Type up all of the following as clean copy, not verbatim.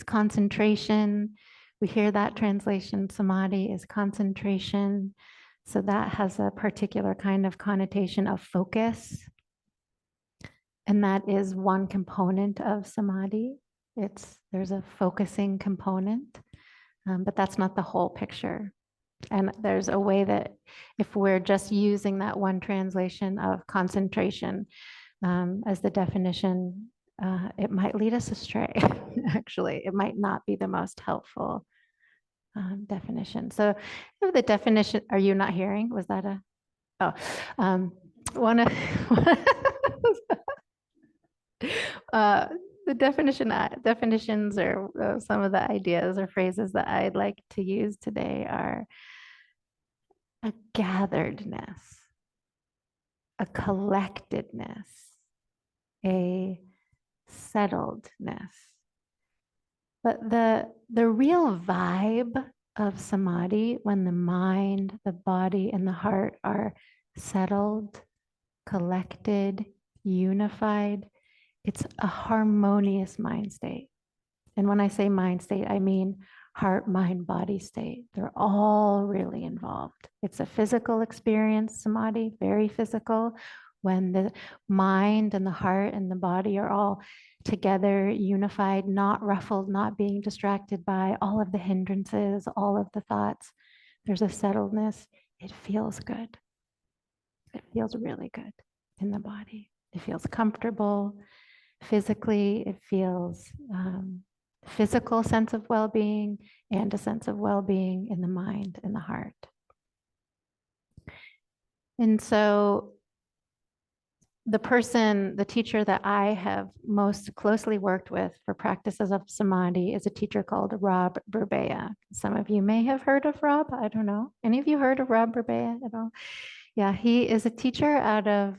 It's concentration. We hear that translation, samadhi is concentration. So that has a particular kind of connotation of focus. And that is one component of samadhi. There's a focusing component, but that's not the whole picture. And there's a way that if we're just using that one translation of concentration as the definition, it might lead us astray. Actually, it might not be the most helpful definition. So the definition, are you not hearing? Was that a, one of, the definitions or some of the ideas or phrases that I'd like to use today are a gatheredness, a collectedness, a settledness. But the real vibe of samadhi, when the mind, the body, and the heart are settled, collected, unified, it's a harmonious mind state. And when I say mind state, I mean heart, mind, body state. They're all really involved. It's a physical experience, samadhi, very physical, when the mind and the heart and the body are all together, unified, not ruffled, not being distracted by all of the hindrances, all of the thoughts. There's a settledness. It feels good. It feels really good in the body. It feels comfortable. Physically, it feels physical sense of well-being and a sense of well-being in the mind and the heart. And so the teacher that I have most closely worked with for practices of samadhi is a teacher called Rob Burbea. Some of you may have heard of Rob. I don't know. Any of you heard of Rob Burbea at all? Yeah, he is a teacher out of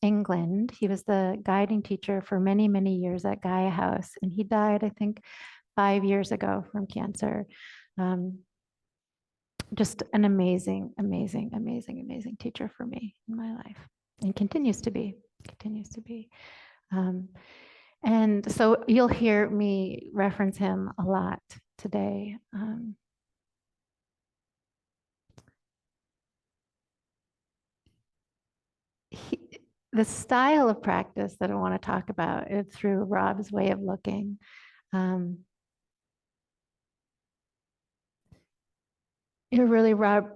England. He was the guiding teacher for many, many years at Gaia House, and he died, I think, 5 years ago from cancer. Just an amazing, amazing, amazing, amazing teacher for me in my life, and continues to be. And so you'll hear me reference him a lot today. The style of practice that I want to talk about is through Rob's way of looking. Rob,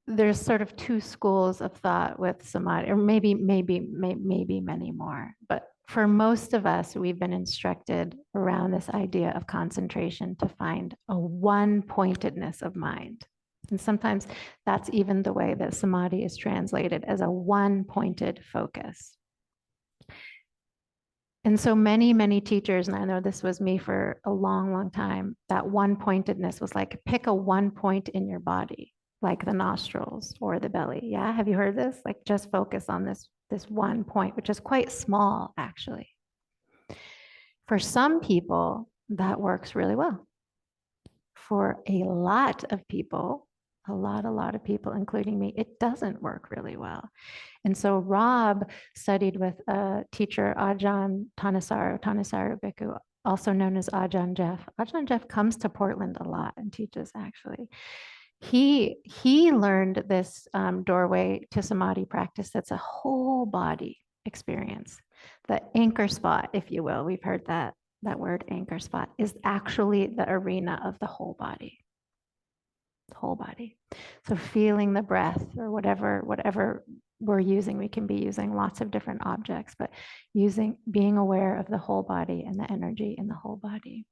there's sort of two schools of thought with samadhi, or maybe many more. But for most of us, we've been instructed around this idea of concentration to find a one-pointedness of mind. And sometimes that's even the way that samadhi is translated, as a one-pointed focus. And so many, many teachers, and I know this was me for a long, long time, that one-pointedness was like, pick a one point in your body, like the nostrils or the belly. Yeah, have you heard this? Like, just focus on this one point, which is quite small, actually. For some people, that works really well. For a lot of people, a lot of people, including me, it doesn't work really well. And so Rob studied with a teacher, Ajahn Thanissaro Bhikkhu, also known as Ajahn Jeff. Ajahn Jeff comes to Portland a lot and teaches, actually. He learned this doorway to samadhi practice that's a whole body experience. The anchor spot, if you will, we've heard that word anchor spot, is actually the arena of the whole body. Whole body. So feeling the breath or whatever we're using, we can be using lots of different objects, but being aware of the whole body and the energy in the whole body.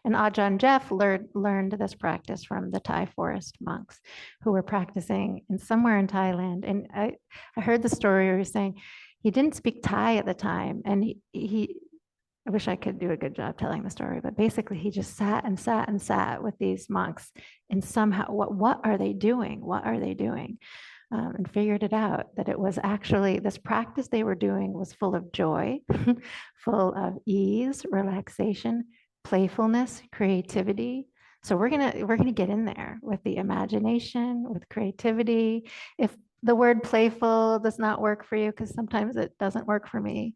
And Ajahn Jeff learned this practice from the Thai forest monks who were practicing somewhere in Thailand. And I heard the story where he was saying he didn't speak Thai at the time, and he I wish I could do a good job telling the story, but basically he just sat and sat and sat with these monks, and somehow, what are they doing? What are they doing? And figured it out that it was actually this practice they were doing was full of joy, full of ease, relaxation, playfulness, creativity. So we're gonna get in there with the imagination, with creativity. If the word playful does not work for you, because sometimes it doesn't work for me,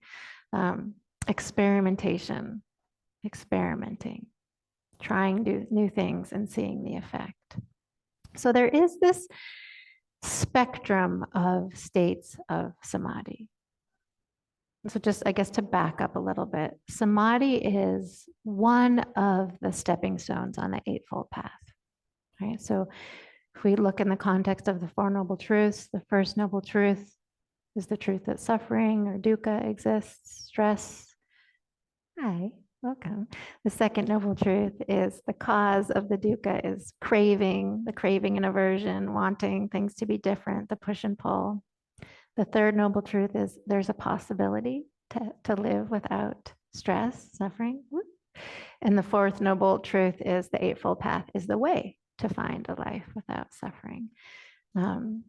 experimentation, experimenting. trying new things and seeing the effect. So there is this spectrum of states of samadhi. So just, I guess, to back up a little bit, samadhi is one of the stepping stones on the Eightfold Path, right? So if we look in the context of the Four Noble Truths, the first noble truth is the truth that suffering or dukkha exists, stress. Hi, welcome. The second noble truth is the cause of the dukkha is craving, the craving and aversion, wanting things to be different, the push and pull. The third noble truth is there's a possibility to live without stress, suffering. And the fourth noble truth is the Eightfold Path is the way to find a life without suffering.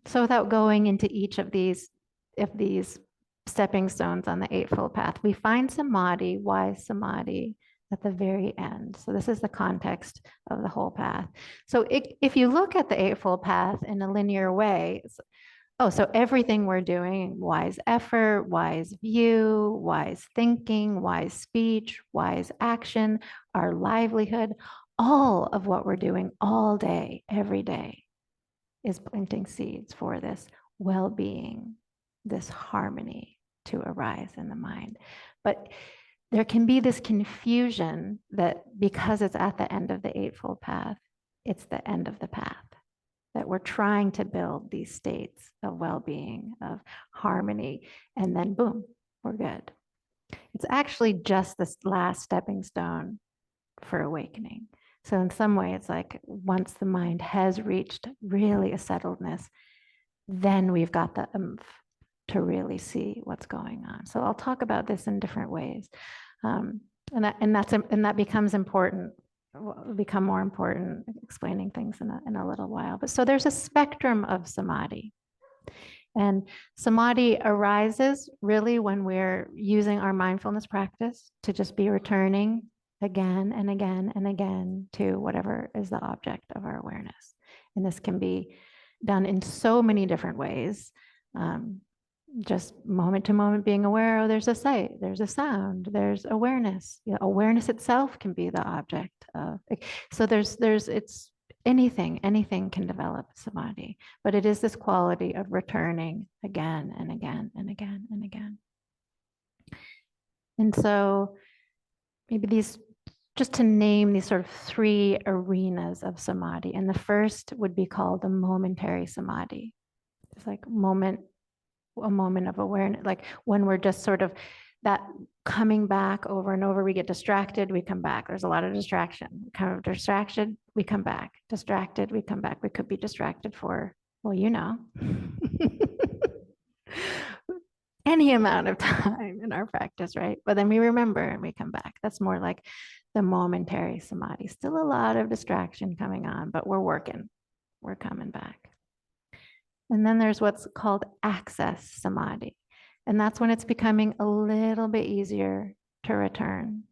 So without going into each of these stepping stones on the Eightfold Path, we find samadhi, wise samadhi, at the very end. So this is the context of the whole path. So if you look at the Eightfold Path in a linear way, so everything we're doing, wise effort, wise view, wise thinking, wise speech, wise action, our livelihood, all of what we're doing all day, every day, is planting seeds for this well-being, this harmony to arise in the mind. But there can be this confusion that because it's at the end of the Eightfold Path, it's the end of the path, that we're trying to build these states of well-being, of harmony, and then boom, we're good. It's actually just this last stepping stone for awakening. So in some way, it's like once the mind has reached really a settledness, then we've got the oomph to really see what's going on. So I'll talk about this in different ways. And that becomes important, will become more important explaining things in a little while. But so there's a spectrum of samadhi. And samadhi arises really when we're using our mindfulness practice to just be returning again and again and again to whatever is the object of our awareness. And this can be done in so many different ways. Just moment to moment being aware, oh, there's a sight, there's a sound, there's awareness. You know, awareness itself can be the object of. So it's anything can develop samadhi, but it is this quality of returning again and again and again and again. And so maybe just to name these sort of three arenas of samadhi. And the first would be called the momentary samadhi. It's like a moment of awareness, like when we're just sort of that coming back over and over. We get distracted, we come back. There's a lot of distraction. Kind of distracted, we come back. Distracted, we come back. We could be distracted for, well, any amount of time in our practice, right? But then we remember and we come back. That's more like the momentary samadhi. Still a lot of distraction coming on, but we're working. We're coming back. And then there's what's called access samadhi. And that's when it's becoming a little bit easier to return.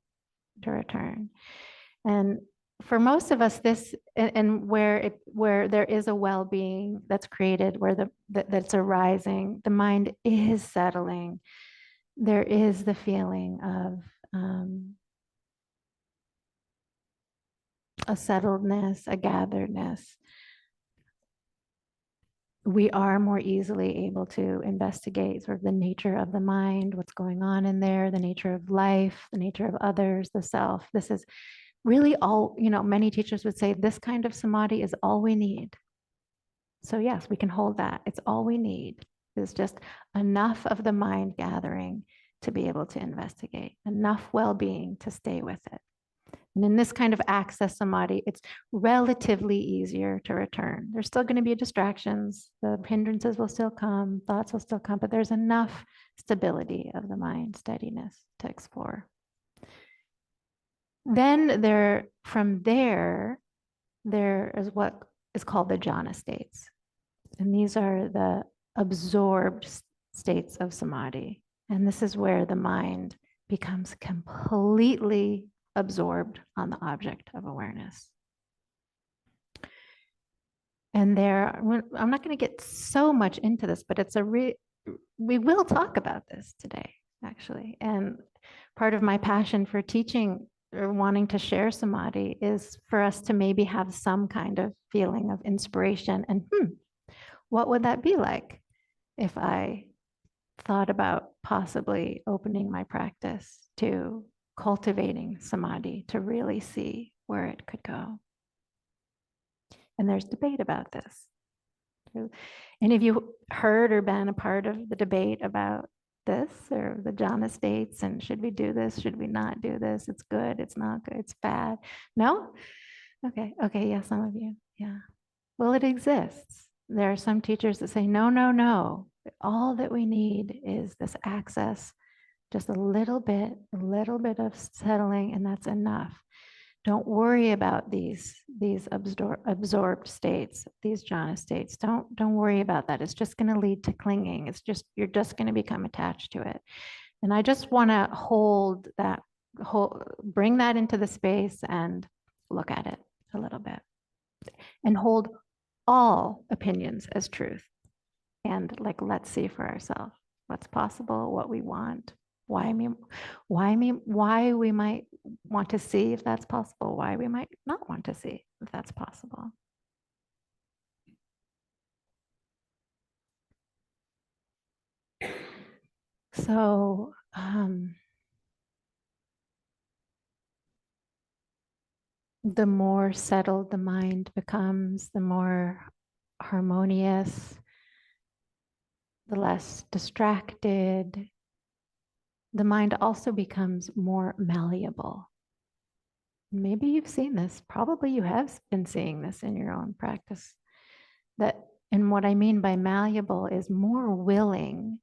And for most of us, this and where there is a well-being that's created, where that's arising, the mind is settling. There is the feeling of a settledness, a gatheredness. We are more easily able to investigate sort of the nature of the mind, what's going on in there, the nature of life, the nature of others, the self. This is really all, many teachers would say this kind of samadhi is all we need. So yes, we can hold that. It's all we need. Is just enough of the mind gathering to be able to investigate, enough well-being to stay with it. And in this kind of access samadhi, it's relatively easier to return. There's still going to be distractions. The hindrances will still come, thoughts will still come, but there's enough stability of the mind, steadiness to explore. Then from there is what is called the jhana states. And these are the absorbed states of samadhi. And this is where the mind becomes completely absorbed on the object of awareness. And I'm not going to get so much into this, but we will talk about this today, actually. And part of my passion for teaching or wanting to share samadhi is for us to maybe have some kind of feeling of inspiration and what would that be like if I thought about possibly opening my practice to cultivating samadhi to really see where it could go. And there's debate about this. Any of you heard or been a part of the debate about this or the jhana states and should we do this? Should we not do this? It's good. It's not good. It's bad. No? Okay. Okay. Yeah. Some of you. Yeah. Well, it exists. There are some teachers that say, no, no, no. All that we need is this access, just a little bit of settling, and that's enough. Don't worry about these absorbed states, these jhana states. Don't worry about that. It's just going to lead to clinging. It's just you're just going to become attached to it. And I just want to bring that into the space and look at it a little bit and hold all opinions as truth. And like, let's see for ourselves what's possible, what we want, why we might want to see if that's possible, why we might not want to see if that's possible. So the more settled the mind becomes, the more harmonious, the less distracted, the mind also becomes more malleable. Maybe you've seen this, probably you have been seeing this in your own practice. And what I mean by malleable is more willing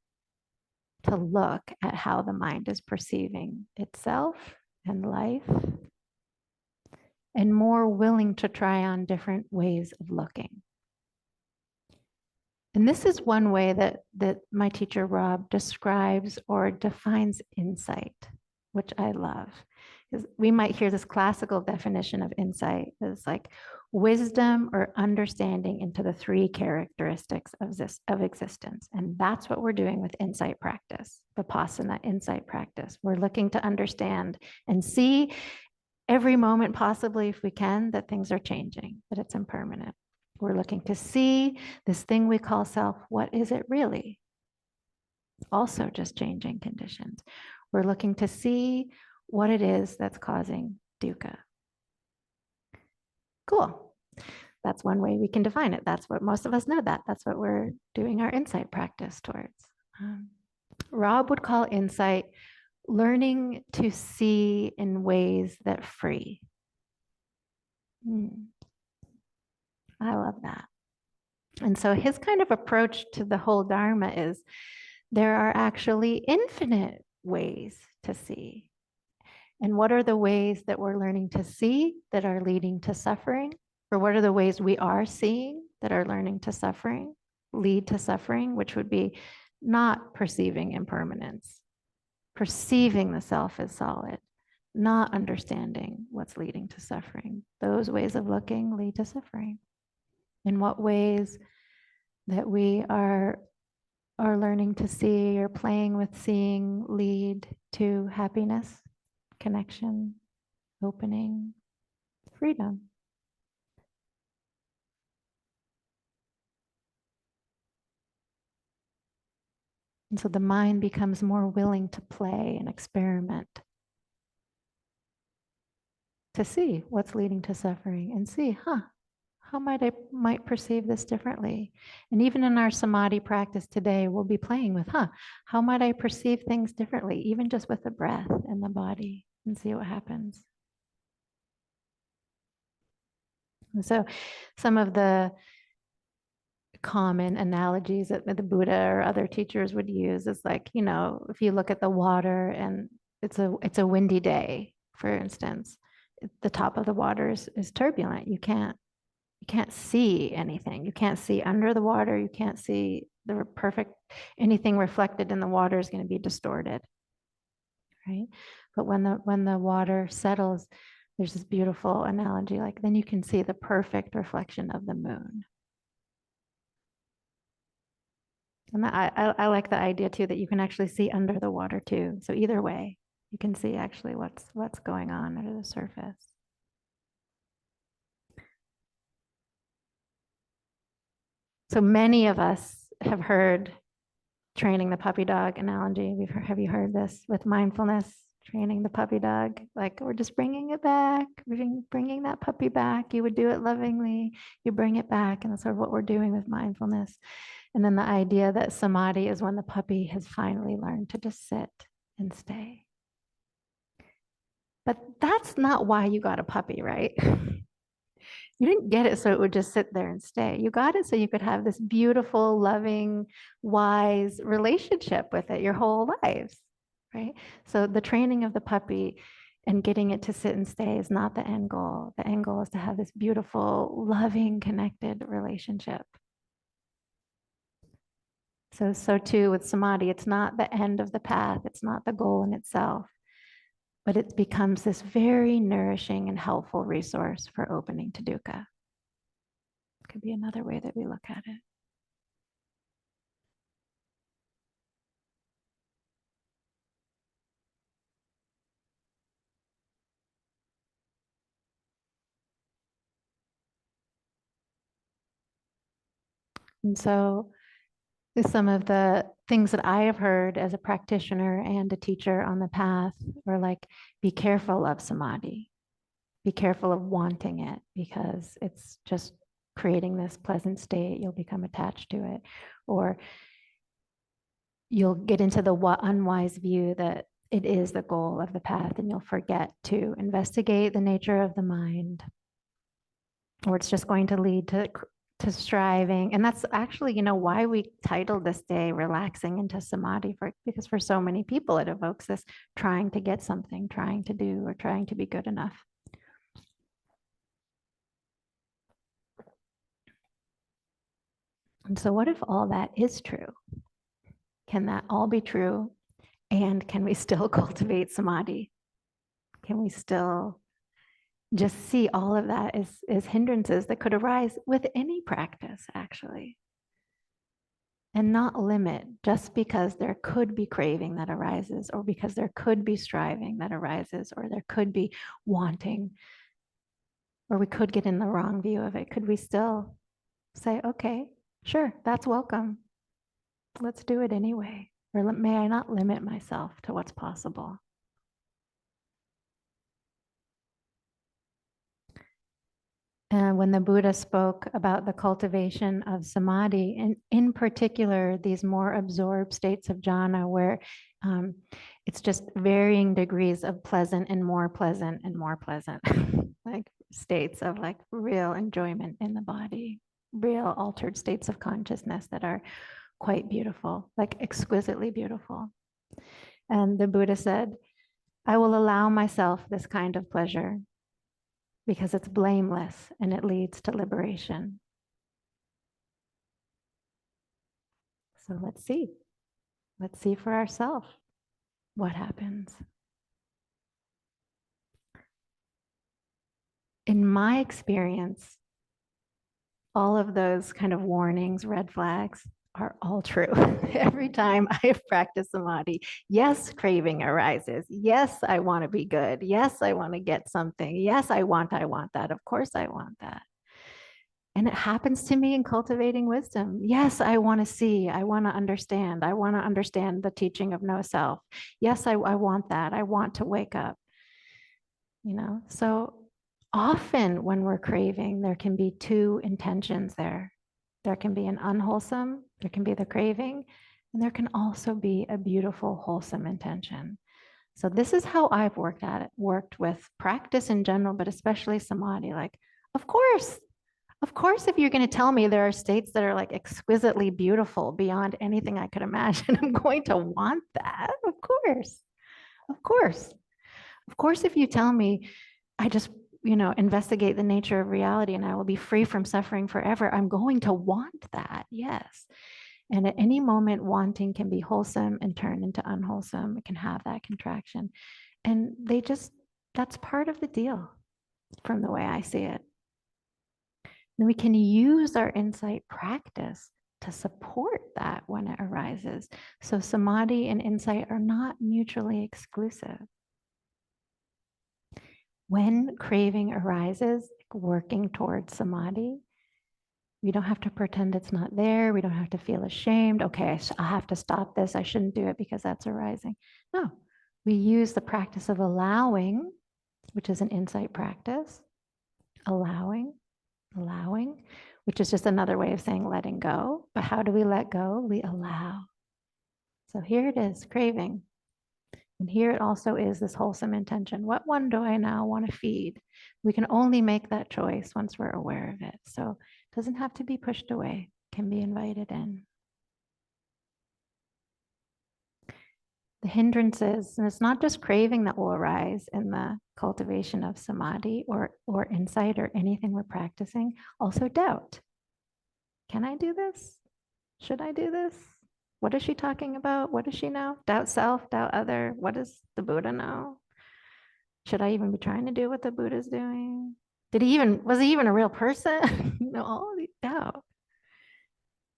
to look at how the mind is perceiving itself and life, and more willing to try on different ways of looking. And this is one way that my teacher Rob describes or defines insight, which I love. Because we might hear this classical definition of insight as like wisdom or understanding into the three characteristics of existence. And that's what we're doing with insight practice, Vipassana insight practice. We're looking to understand and see every moment possibly, if we can, that things are changing, that it's impermanent. We're looking to see this thing we call self. What is it really? It's also just changing conditions. We're looking to see what it is that's causing dukkha. Cool. That's one way we can define it. That's what most of us know that. That's what we're doing our insight practice towards. Rob would call insight learning to see in ways that free. I love that. And so his kind of approach to the whole dharma is there are actually infinite ways to see. And what are the ways that we're learning to see that are leading to suffering? Or what are the ways we are seeing that are learning to suffering, lead to suffering, which would be not perceiving impermanence, perceiving the self as solid, not understanding what's leading to suffering. Those ways of looking lead to suffering. In what ways that we are learning to see or playing with seeing lead to happiness, connection, opening, freedom. And so the mind becomes more willing to play and experiment, to see what's leading to suffering and see, how might perceive this differently. And even in our samadhi practice today, we'll be playing with, how might I perceive things differently, even just with the breath and the body, and see what happens. And so some of the common analogies that the Buddha or other teachers would use is like, if you look at the water and it's a windy day, for instance, the top of the water is turbulent. You can't see anything. You can't see under the water. You can't see anything reflected in the water is going to be distorted, right? But when the water settles, there's this beautiful analogy, like then you can see the perfect reflection of the moon. And I like the idea too that you can actually see under the water too. So either way, You can see actually what's going on under the surface. So many of us have heard training the puppy dog analogy. Have you heard this with mindfulness? Training the puppy dog, like we're just bringing it back, bringing that puppy back. You would do it lovingly, you bring it back, and that's sort of what we're doing with mindfulness. And then the idea that samadhi is when the puppy has finally learned to just sit and stay. But that's not why you got a puppy, right? You didn't get it so it would just sit there and stay. You got it so you could have this beautiful, loving, wise relationship with it your whole lives, right? So the training of the puppy and getting it to sit and stay is not the end goal. The end goal is to have this beautiful, loving, connected relationship. So too with samadhi, it's not the end of the path. It's not the goal in itself, but it becomes this very nourishing and helpful resource for opening to dukkha. Could be another way that we look at it. And so some of the things that I have heard as a practitioner and a teacher on the path are like, be careful of samadhi. Be careful of wanting it because it's just creating this pleasant state. You'll become attached to it. Or you'll get into the unwise view that it is the goal of the path and you'll forget to investigate the nature of the mind, or it's just going to lead to striving. And that's actually, why we titled this day Relaxing into Samadhi, because for so many people it evokes this trying to get something, trying to do, or trying to be good enough. And so what if all that is true? Can that all be true? And can we still cultivate samadhi? Can we still just see all of that as hindrances that could arise with any practice, actually? And not limit just because there could be craving that arises, or because there could be striving that arises, or there could be wanting, or we could get in the wrong view of it. Could we still say, okay, sure, that's welcome. Let's do it anyway. Or may I not limit myself to what's possible? And when the Buddha spoke about the cultivation of samadhi, and in particular, these more absorbed states of jhana, where it's just varying degrees of pleasant and more pleasant and more pleasant, like states of like real enjoyment in the body, real altered states of consciousness that are quite beautiful, like exquisitely beautiful. And the Buddha said, I will allow myself this kind of pleasure because it's blameless and it leads to liberation. So let's see. Let's see for ourselves what happens. In my experience, all of those kind of warnings, red flags, are all true. Every time I have practiced samadhi, yes, craving arises. Yes, I want to be good. Yes, I want to get something. Yes, I want that. Of course, I want that. And it happens to me in cultivating wisdom. Yes, I want to see. I want to understand. I want to understand the teaching of no self. Yes, I want that. I want to wake up. So often when we're craving, there can be two intentions there. There can be an unwholesome, there can be the craving, and there can also be a beautiful, wholesome intention. So this is how I've worked with practice in general, but especially samadhi. Like, of course, if you're going to tell me there are states that are like exquisitely beautiful beyond anything I could imagine, I'm going to want that. Of course. Of course. Of course, if you tell me I just, investigate the nature of reality and I will be free from suffering forever, I'm going to want that. Yes. And at any moment, wanting can be wholesome and turn into unwholesome. It can have that contraction. And that's part of the deal from the way I see it. And we can use our insight practice to support that when it arises. So samadhi and insight are not mutually exclusive. When craving arises, working towards samadhi, we don't have to pretend it's not there. We don't have to feel ashamed. Okay, I have to stop this. I shouldn't do it because that's arising. No, we use the practice of allowing, which is an insight practice, allowing, which is just another way of saying letting go. But how do we let go? We allow. So here it is, craving. And here it also is this wholesome intention. What one do I now want to feed? We can only make that choice once we're aware of it. So it doesn't have to be pushed away, it can be invited in. The hindrances, and it's not just craving that will arise in the cultivation of samadhi or insight or anything we're practicing, also doubt. Can I do this? Should I do this? What is she talking about? What does she know? Doubt self, doubt other. What does the Buddha know? Should I even be trying to do what the Buddha's doing? Was he even a real person? All of these doubt.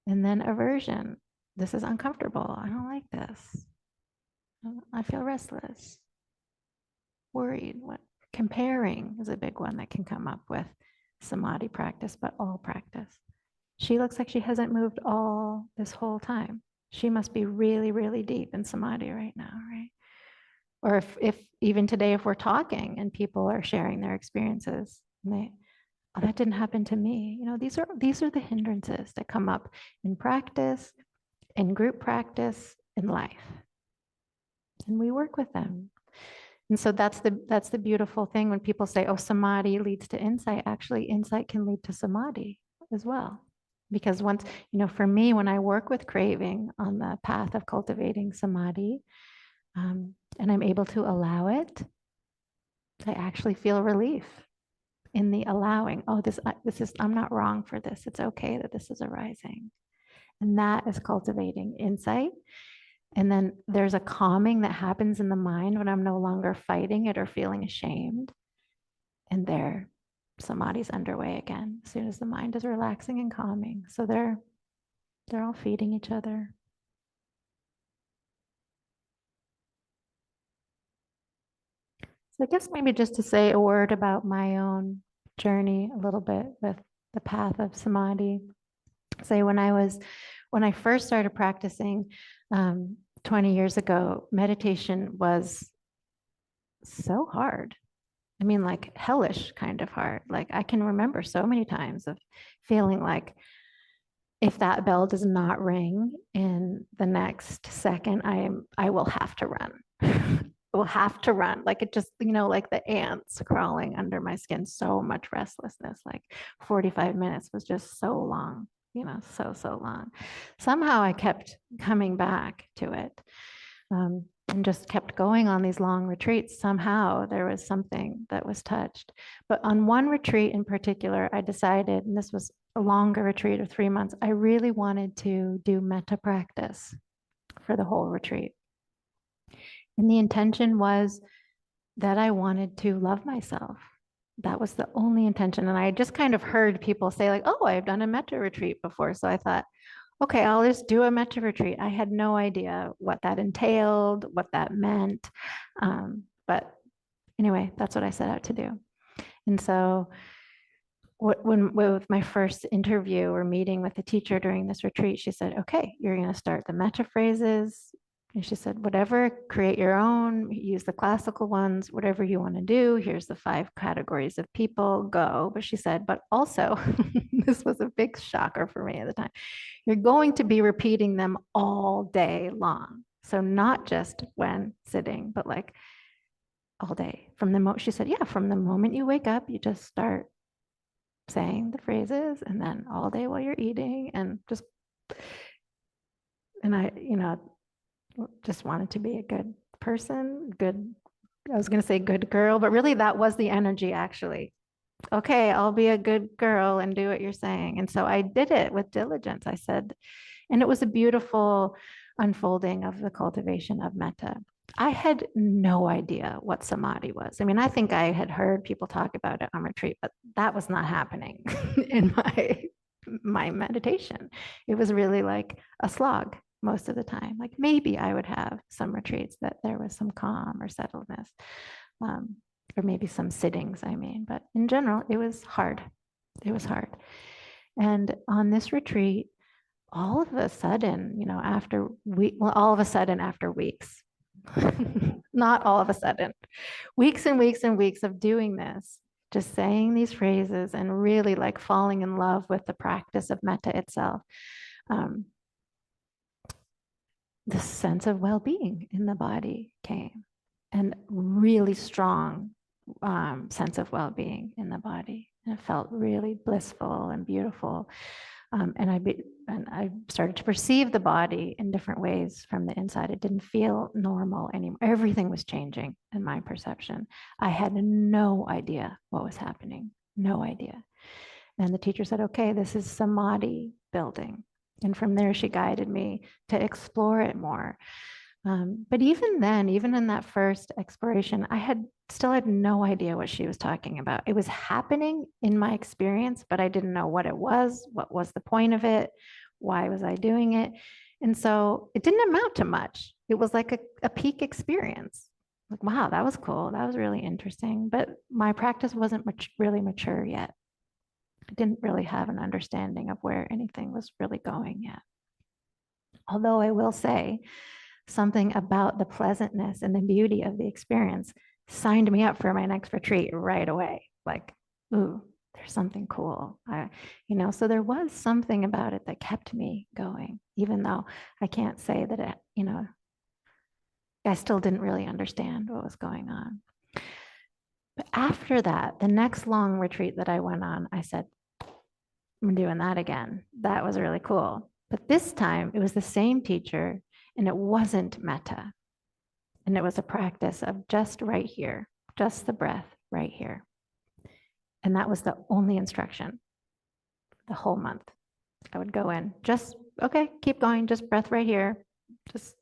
And then aversion. This is uncomfortable. I don't like this. I feel restless, worried. What comparing is a big one that can come up with samadhi practice, but all practice. She looks like she hasn't moved all this whole time. She must be really, really deep in samadhi right now, right? Or if even today, if we're talking and people are sharing their experiences, and they, oh, that didn't happen to me. These are the hindrances that come up in practice, in group practice, in life, and we work with them. And so that's the beautiful thing when people say, "Oh, samadhi leads to insight." Actually, insight can lead to samadhi as well. Because once, for me, when I work with craving on the path of cultivating samadhi, and I'm able to allow it, I actually feel relief in the allowing. Oh, this is, I'm not wrong for this. It's okay that this is arising. And that is cultivating insight. And then there's a calming that happens in the mind when I'm no longer fighting it or feeling ashamed. And there, samadhi's underway again as soon as the mind is relaxing and calming. So they're all feeding each other. So I guess maybe just to say a word about my own journey a little bit with the path of samadhi. Say when I first started practicing 20 years ago, meditation was so hard. I mean, like hellish kind of hard. Like I can remember so many times of feeling like if that bell does not ring in the next second, I will have to run. I will have to run. Like it just, like the ants crawling under my skin, so much restlessness. Like 45 minutes was just so long, so long. Somehow I kept coming back to it. And just kept going on these long retreats. Somehow there was something that was touched. But on one retreat in particular, I decided, and this was a longer retreat of 3 months, I really wanted to do metta practice for the whole retreat. And the intention was that I wanted to love myself. That was the only intention. And I just kind of heard people say, like, oh, I've done a metta retreat before. So I thought, okay, I'll just do a metta retreat. I had no idea what that entailed, what that meant. But anyway, that's what I set out to do. And so with my first interview or meeting with the teacher during this retreat, she said, okay, you're going to start the metta phrases. And she said, whatever, create your own, use the classical ones, whatever you want to do. Here's the 5 categories of people, go. But she said, but also, this was a big shocker for me at the time, you're going to be repeating them all day long. So not just when sitting, but like all day. She said, yeah, from the moment you wake up, you just start saying the phrases and then all day while you're eating and I, just wanted to be a good person, I was going to say good girl, but really that was the energy actually. Okay, I'll be a good girl and do what you're saying. And so I did it with diligence. I said, and it was a beautiful unfolding of the cultivation of metta. I had no idea what samadhi was. I mean, I think I had heard people talk about it on retreat, but that was not happening in my meditation. It was really like a slog most of the time. Like maybe I would have some retreats that there was some calm or settledness. or maybe some sittings, I mean, but in general, it was hard. It was hard. And on this retreat, all of a sudden, all of a sudden after weeks, not all of a sudden, weeks and weeks and weeks of doing this, just saying these phrases and really like falling in love with the practice of metta itself. This sense of well-being in the body came, and really strong sense of well-being in the body. And it felt really blissful and beautiful. And I started to perceive the body in different ways from the inside. It didn't feel normal anymore. Everything was changing in my perception. I had no idea what was happening, no idea. And the teacher said, okay, this is Samadhi building. And from there, she guided me to explore it more. But even then, even in that first exploration, I still had no idea what she was talking about. It was happening in my experience, but I didn't know what it was. What was the point of it? Why was I doing it? And so it didn't amount to much. It was like a peak experience. Like, wow, that was cool. That was really interesting. But my practice wasn't really mature yet. I didn't really have an understanding of where anything was really going yet. Although I will say, something about the pleasantness and the beauty of the experience signed me up for my next retreat right away. Like, ooh, there's something cool. So there was something about it that kept me going, even though I can't say that I still didn't really understand what was going on. But after that, the next long retreat that I went on, I said, I'm doing that again. That was really cool. But this time it was the same teacher, and it wasn't metta. And it was a practice of just right here, just the breath right here. And that was the only instruction the whole month. I would go in, okay, keep going, just breath right here, just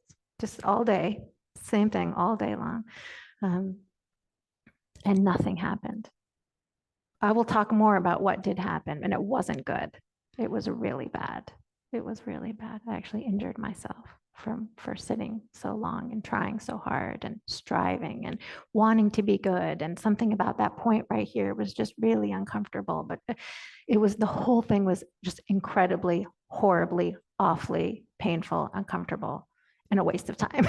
all day, same thing all day long. And nothing happened. I will talk more about what did happen, and it wasn't good. It was really bad. It was really bad. I actually injured myself for sitting so long and trying so hard and striving and wanting to be good. And something about that point right here was just really uncomfortable. But the whole thing was just incredibly, horribly, awfully painful, uncomfortable, and a waste of time.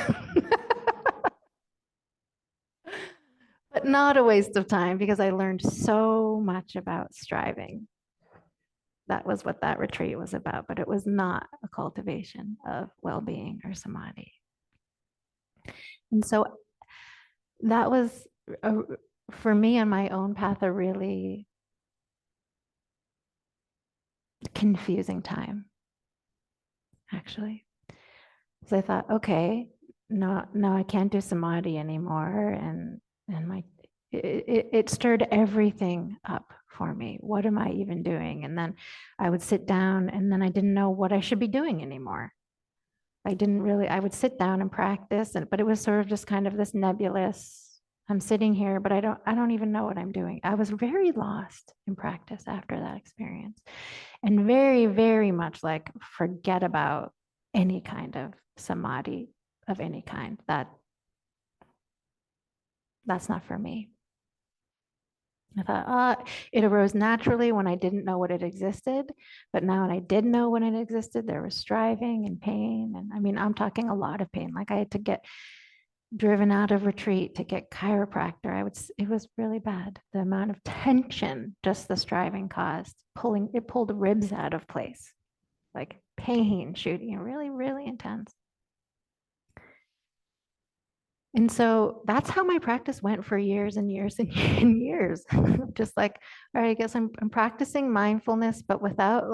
But not a waste of time, because I learned so much about striving. That was what that retreat was about, but it was not a cultivation of well-being or samadhi. And so that was, for me on my own path, a really confusing time, actually. So I thought, okay, no, I can't do samadhi anymore. And it stirred everything up for me. What am I even doing? And then I would sit down, and then I didn't know what I should be doing anymore. I would sit down and practice, but it was sort of just kind of this nebulous, I'm sitting here, but I don't even know what I'm doing. I was very lost in practice after that experience, and very, very much like forget about any kind of samadhi of any kind. That's not for me. I thought, it arose naturally when I didn't know what it existed, but now when I did know when it existed, there was striving and pain. And I mean, I'm talking a lot of pain. Like I had to get driven out of retreat to get chiropractor. It was really bad. The amount of tension just the striving caused, it pulled ribs out of place, like pain shooting, really, really intense. And so that's how my practice went for years and years and years. Just like, all right, I guess I'm practicing mindfulness, but without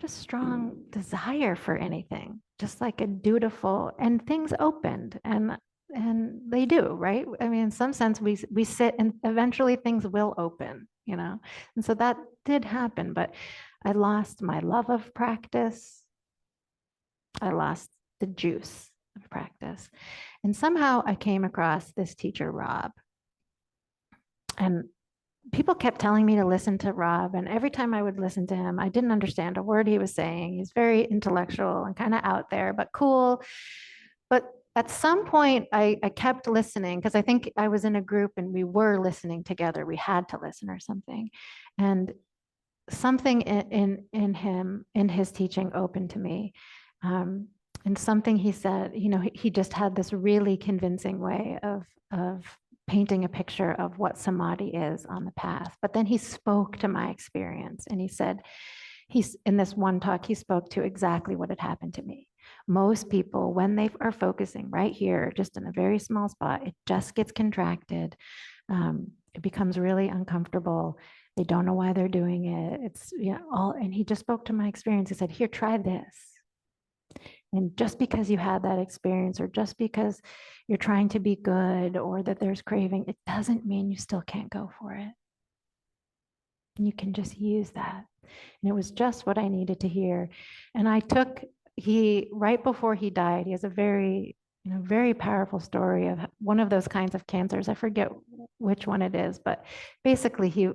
a strong desire for anything, just like a dutiful, and things opened, and they do, right? I mean, in some sense, we sit, and eventually things will open, And so that did happen, but I lost my love of practice. I lost the juice of practice. And somehow I came across this teacher, Rob. And people kept telling me to listen to Rob. And every time I would listen to him, I didn't understand a word he was saying. He's very intellectual and kind of out there, but cool. But at some point I kept listening because I think I was in a group and we were listening together. We had to listen or something. And something in him, in his teaching opened to me. Um, and something he said, he just had this really convincing way of painting a picture of what samadhi is on the path. But then he spoke to my experience and he said, he's in this one talk, he spoke to exactly what had happened to me. Most people, when they are focusing right here, just in a very small spot, it just gets contracted. It becomes really uncomfortable. They don't know why they're doing it. It's all, and he just spoke to my experience. He said, here, try this. And just because you had that experience, or just because you're trying to be good, or that there's craving, it doesn't mean you still can't go for it. And you can just use that. And it was just what I needed to hear. And right before he died, he has a very powerful story of one of those kinds of cancers. I forget which one it is, but basically he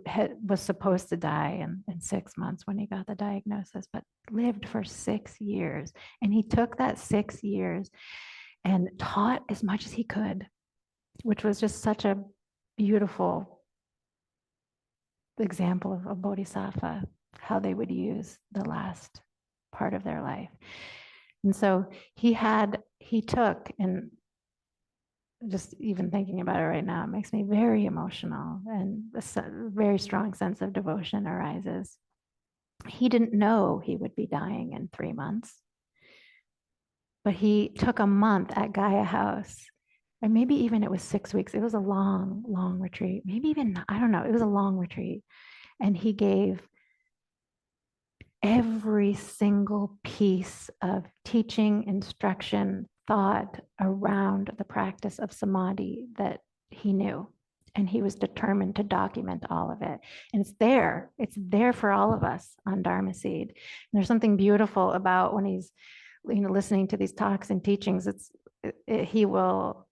was supposed to die in 6 months when he got the diagnosis, but lived for 6 years. And he took that 6 years and taught as much as he could, which was just such a beautiful example of a bodhisattva, how they would use the last part of their life. And so he took, and just even thinking about it right now, it makes me very emotional, and a very strong sense of devotion arises. He didn't know he would be dying in 3 months, but he took a month at Gaia House, or maybe even it was 6 weeks. It was a long, long retreat. Maybe even, I don't know, it was a long retreat. And he gave every single piece of teaching, instruction, thought around the practice of samadhi that he knew. And he was determined to document all of it. And it's there for all of us on Dharma Seed. And there's something beautiful about when he's listening to these talks and teachings. He will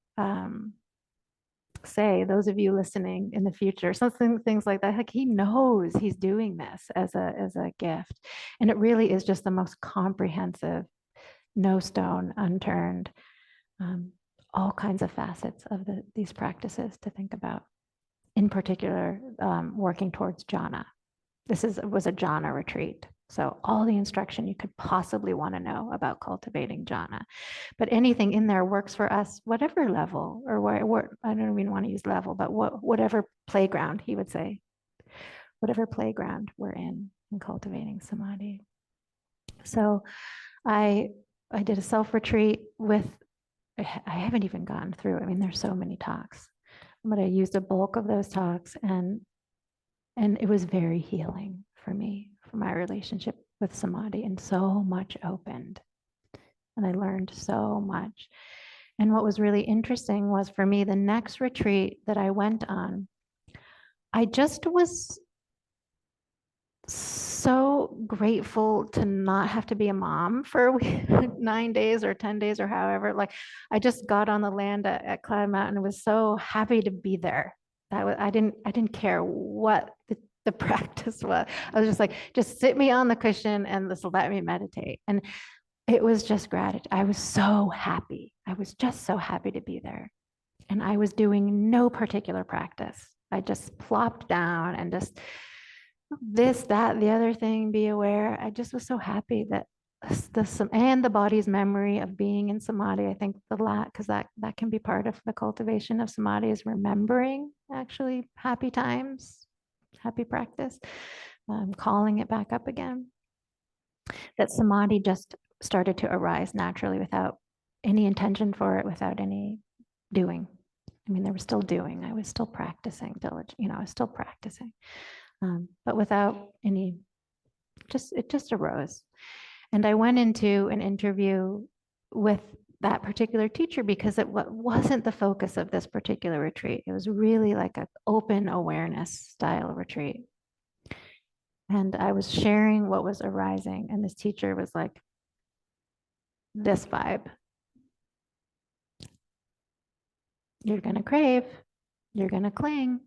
say, those of you listening in the future, things like that, like he knows he's doing this as a gift. And it really is just the most comprehensive, no stone unturned, all kinds of facets of these practices to think about. In particular, working towards jhana. This was a jhana retreat. So all the instruction you could possibly want to know about cultivating jhana. But anything in there works for us, whatever level, or where I don't even want to use level, but whatever playground, he would say, whatever playground we're in cultivating samadhi. So I did a self-retreat with, I haven't even gotten through, I mean, there's so many talks, but I used a bulk of those talks, and it was very healing for me, for my relationship with samadhi, and so much opened. And I learned so much. And what was really interesting was, for me, the next retreat that I went on, I just was so grateful to not have to be a mom for 9 days or 10 days or however. Like, I just got on the land at Cloud Mountain and was so happy to be there. I didn't care what the practice was. I was just like, just sit me on the cushion and just let me meditate. And it was just gratitude. I was so happy. I was just so happy to be there. And I was doing no particular practice. I just plopped down and just this, that, the other thing, be aware. I just was so happy that and the body's memory of being in samadhi. I think because that can be part of the cultivation of samadhi, is remembering actually happy times, happy practice, calling it back up again. That samadhi just started to arise naturally without any intention for it, without any doing. I mean, there was still doing. I was still practicing diligently. I was still practicing, but without any. It just arose. And I went into an interview with that particular teacher because it wasn't the focus of this particular retreat. It was really like an open awareness style retreat. And I was sharing what was arising, and this teacher was like, this vibe. You're going to crave, you're going to cling,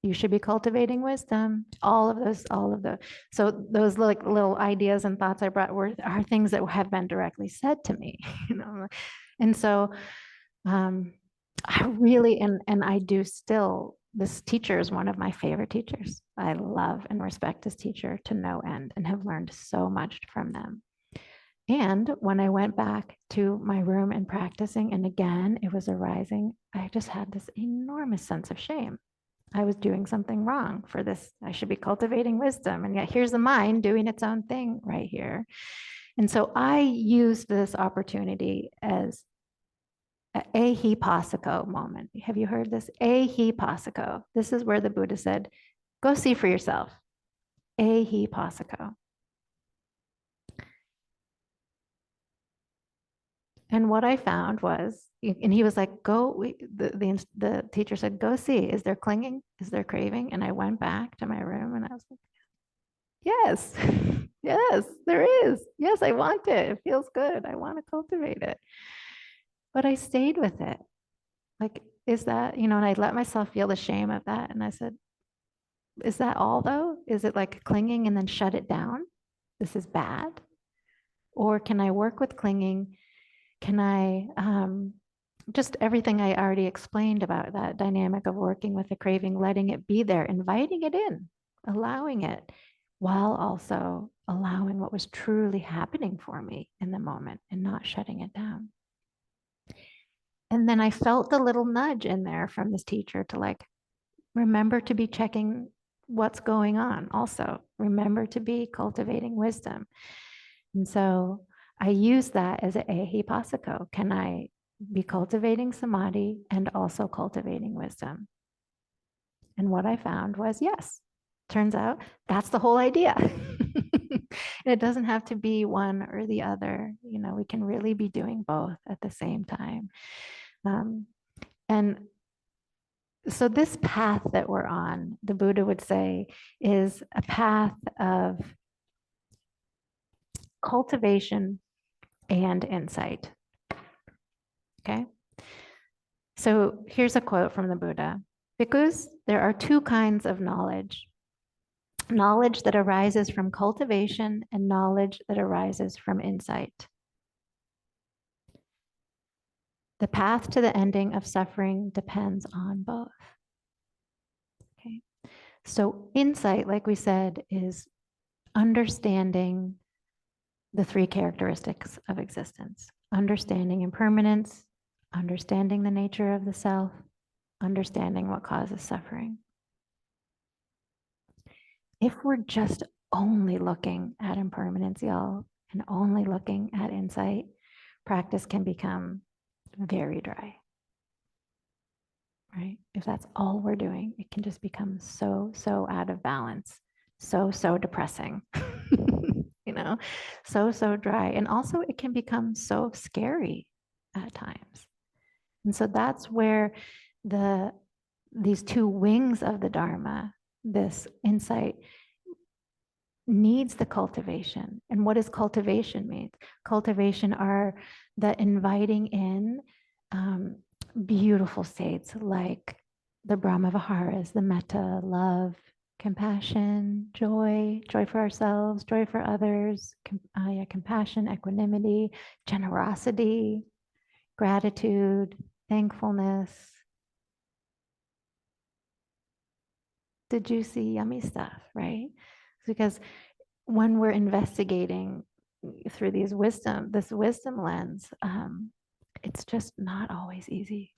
you should be cultivating wisdom. All of the, so those like little ideas and thoughts I brought are things that have been directly said to me, And so I really, and I do still, this teacher is one of my favorite teachers. I love and respect this teacher to no end and have learned so much from them. And when I went back to my room and practicing, and again, it was arising, I just had this enormous sense of shame. I was doing something wrong for this. I should be cultivating wisdom. And yet here's the mind doing its own thing right here. And so I used this opportunity as a hipassiko moment. Have you heard this? A hipassiko. This is where the Buddha said, go see for yourself. A hipassiko. And what I found was, and he was like, the teacher said, go see, is there clinging? Is there craving? And I went back to my room and I was like, yes, yes, there is. Yes, I want it. It feels good. I want to cultivate it. But I stayed with it. Like, is that, and I let myself feel the shame of that. And I said, is that all though? Is it like clinging and then shut it down? This is bad. Or can I work with clinging? Can I just everything I already explained about that dynamic of working with the craving, letting it be there, inviting it in, allowing it, while also allowing what was truly happening for me in the moment and not shutting it down. And then I felt the little nudge in there from this teacher to like, remember to be checking what's going on. Also, remember to be cultivating wisdom. And so I use that as a hipassiko. Can I be cultivating samadhi and also cultivating wisdom? And what I found was yes. Turns out that's the whole idea. It doesn't have to be one or the other. We can really be doing both at the same time. And so this path that we're on, the Buddha would say, is a path of cultivation and insight. Okay. So here's a quote from the Buddha. Bhikkhus, there are two kinds of knowledge. Knowledge that arises from cultivation and knowledge that arises from insight. The path to the ending of suffering depends on both. Okay. So insight, like we said, is understanding the three characteristics of existence. Understanding impermanence, understanding the nature of the self, understanding what causes suffering. If we're just only looking at impermanence, y'all, and only looking at insight, practice can become very dry. Right? If that's all we're doing, it can just become so out of balance, so depressing, so dry. And also, it can become so scary at times. And so that's where these two wings of the Dharma, this insight, needs the cultivation. And what does cultivation mean? Cultivation are the inviting in beautiful states like the Brahma-viharas, the metta, love, compassion, joy for ourselves, joy for others, compassion, equanimity, generosity, gratitude, thankfulness, the juicy, yummy stuff, right? Because when we're investigating through this wisdom lens, it's just not always easy.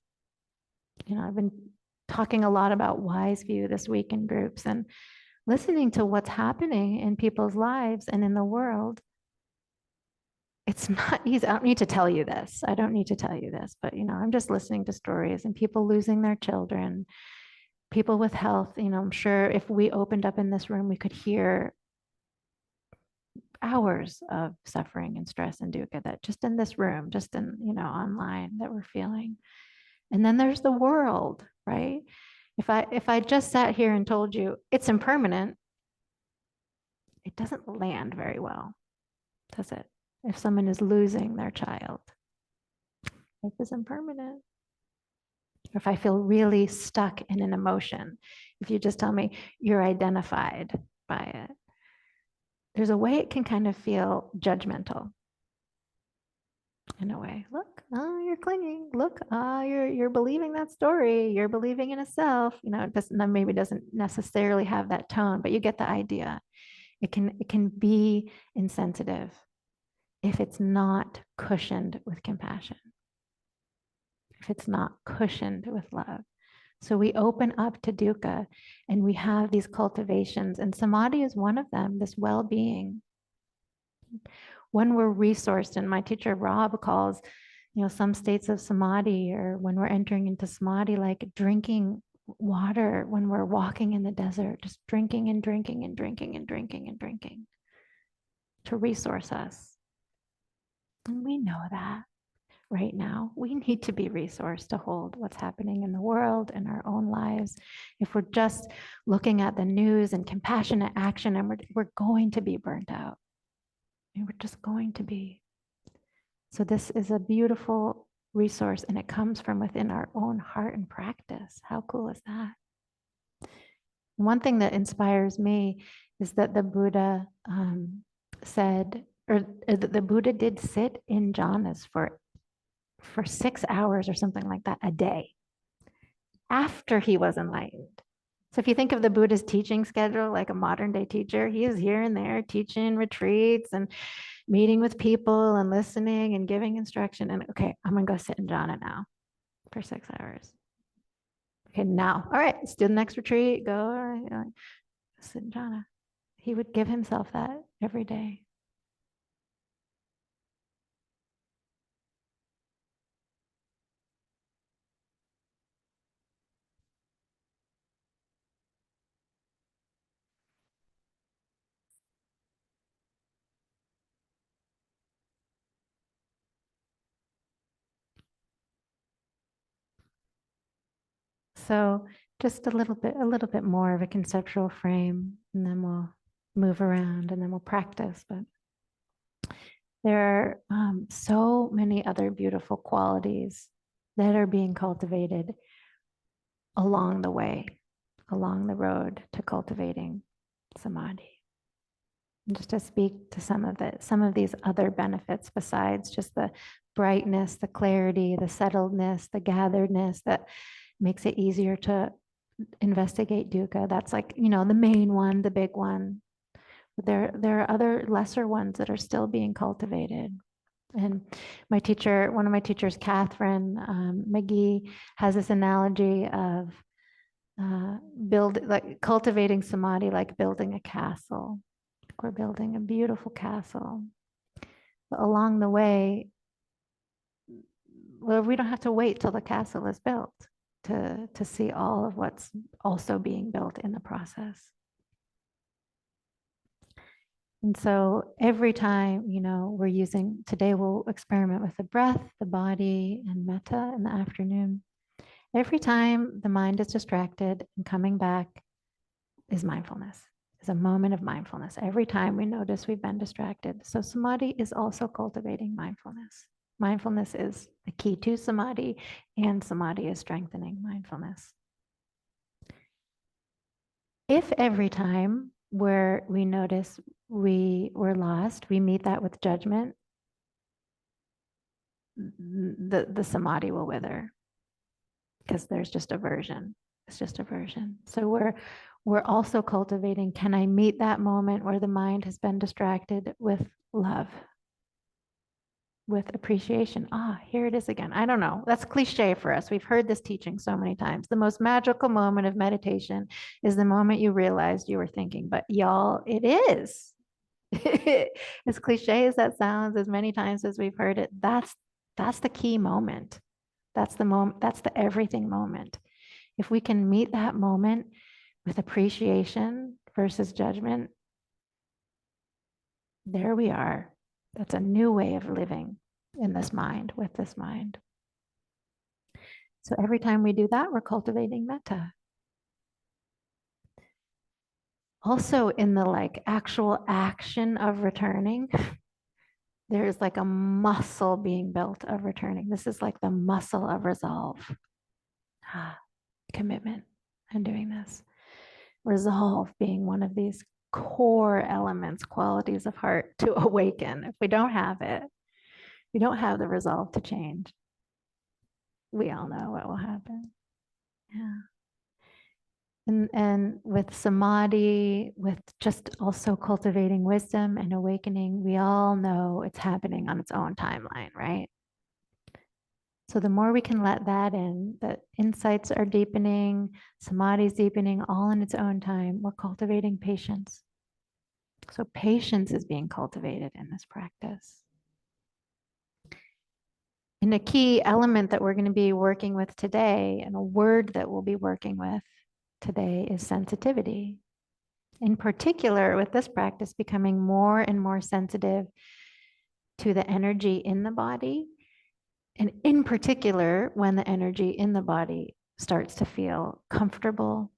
I've been talking a lot about wise view this week in groups and listening to what's happening in people's lives and in the world. It's not easy. I don't need to tell you this. I don't need to tell you this, but I'm just listening to stories and people losing their children, people with health. I'm sure if we opened up in this room, we could hear hours of suffering and stress and dukkha that just in this room, just in, online that we're feeling. And then there's the world, right? If I just sat here and told you it's impermanent, it doesn't land very well, does it? If someone is losing their child, life is impermanent. Or if I feel really stuck in an emotion, if you just tell me you're identified by it, there's a way it can kind of feel judgmental in a way. Look, Oh, you're clinging. Look, you're believing that story. You're believing in a self. It doesn't maybe doesn't necessarily have that tone, but you get the idea. It can be insensitive if it's not cushioned with compassion, if it's not cushioned with love. So we open up to dukkha and we have these cultivations, and samadhi is one of them, this well-being. When we're resourced, and my teacher Rob calls, some states of samadhi, or when we're entering into samadhi, like drinking water when we're walking in the desert, just drinking and drinking and drinking and drinking and drinking to resource us. And we know that right now. We need to be resourced to hold what's happening in the world and our own lives. If we're just looking at the news and compassionate action, and we're going to be burnt out. And we're just going to be. So this is a beautiful resource, and it comes from within our own heart and practice. How cool is that? One thing that inspires me is that the Buddha said, or the Buddha did sit in jhanas for 6 hours or something like that a day after he was enlightened. So if you think of the Buddha's teaching schedule, like a modern day teacher, he is here and there teaching retreats and meeting with people and listening and giving instruction. And okay, I'm going to go sit in jhana now for 6 hours. Okay, now, all right, let's do the next retreat. Go, sit in jhana. He would give himself that every day. So just a little bit more of a conceptual frame, and then we'll move around and then we'll practice. But there are so many other beautiful qualities that are being cultivated along the way, along the road to cultivating samadhi. And just to speak to some of these other benefits besides just the brightness, the clarity, the settledness, the gatheredness that makes it easier to investigate dukkha. That's like, the main one, the big one. But there are other lesser ones that are still being cultivated. And one of my teachers, Catherine McGee, has this analogy of cultivating samadhi like building a castle. We're building a beautiful castle. But along the way, well, we don't have to wait till the castle is built to see all of what's also being built in the process. And so every time, today we'll experiment with the breath, the body, and metta in the afternoon. Every time the mind is distracted and coming back is mindfulness, is a moment of mindfulness. Every time we notice we've been distracted. So samadhi is also cultivating mindfulness. Mindfulness is the key to samadhi, and samadhi is strengthening mindfulness. If every time where we notice we were lost, we meet that with judgment, the samadhi will wither because there's just aversion. It's just aversion. So we're also cultivating, can I meet that moment where the mind has been distracted with love, with appreciation? Here it is again. I don't know. That's cliche for us. We've heard this teaching so many times. The most magical moment of meditation is the moment you realized you were thinking, but y'all, it is. As cliche as that sounds, as many times as we've heard it, that's the key moment. That's the moment, that's the everything moment. If we can meet that moment with appreciation versus judgment, there we are. That's a new way of living in this mind, with this mind. So every time we do that, we're cultivating metta. Also, in the actual action of returning, there's like a muscle being built of returning. This is like the muscle of resolve. Commitment and doing this. Resolve being one of these core elements, qualities of heart to awaken. If we don't have it, we don't have the resolve to change, we all know what will happen. Yeah. And with samadhi, with just also cultivating wisdom and awakening, we all know it's happening on its own timeline, right? So the more we can let that in, that insights are deepening, samadhi is deepening, all in its own time, we're cultivating patience. So patience is being cultivated in this practice. And a key element that we're going to be working with today, and a word that we'll be working with today, is sensitivity. In particular, with this practice, becoming more and more sensitive to the energy in the body. And in particular, when the energy in the body starts to feel comfortable,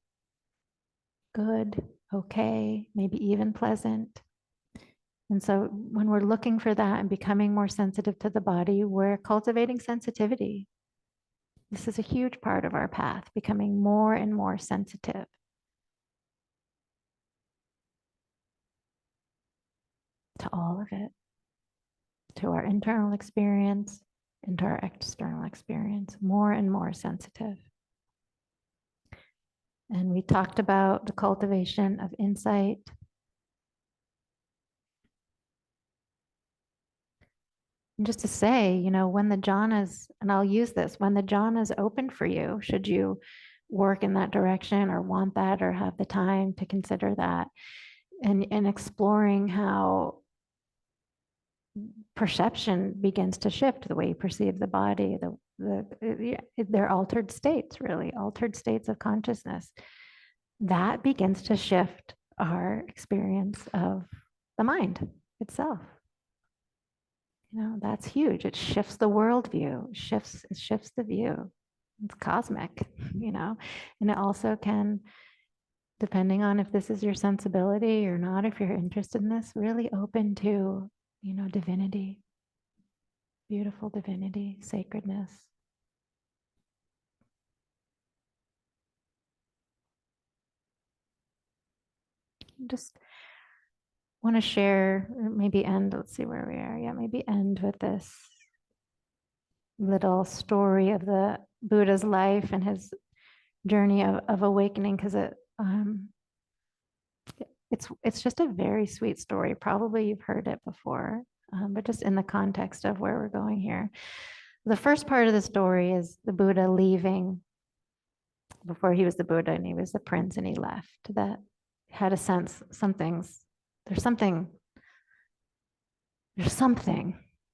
good, okay, maybe even pleasant. And so when we're looking for that and becoming more sensitive to the body, we're cultivating sensitivity. This is a huge part of our path, becoming more and more sensitive to all of it, to our internal experience, into our external experience, more and more sensitive. And we talked about the cultivation of insight. And just to say, when the jhanas, and I'll use this, when the jhanas open for you, should you work in that direction or want that or have the time to consider that, and exploring how perception begins to shift, the way you perceive the body, they're altered states, really, altered states of consciousness. That begins to shift our experience of the mind itself. That's huge. It shifts the worldview, it shifts the view. It's cosmic, and it also can, depending on if this is your sensibility or not, if you're interested in this, really open to, divinity, beautiful divinity, sacredness. Just want to share, maybe end, let's see where we are. Yeah, maybe end with this little story of the Buddha's life and his journey of awakening, because it's just a very sweet story. Probably you've heard it before, but just in the context of where we're going here. The first part of the story is the Buddha leaving. Before he was the Buddha and he was the prince and he left, that had a sense there's something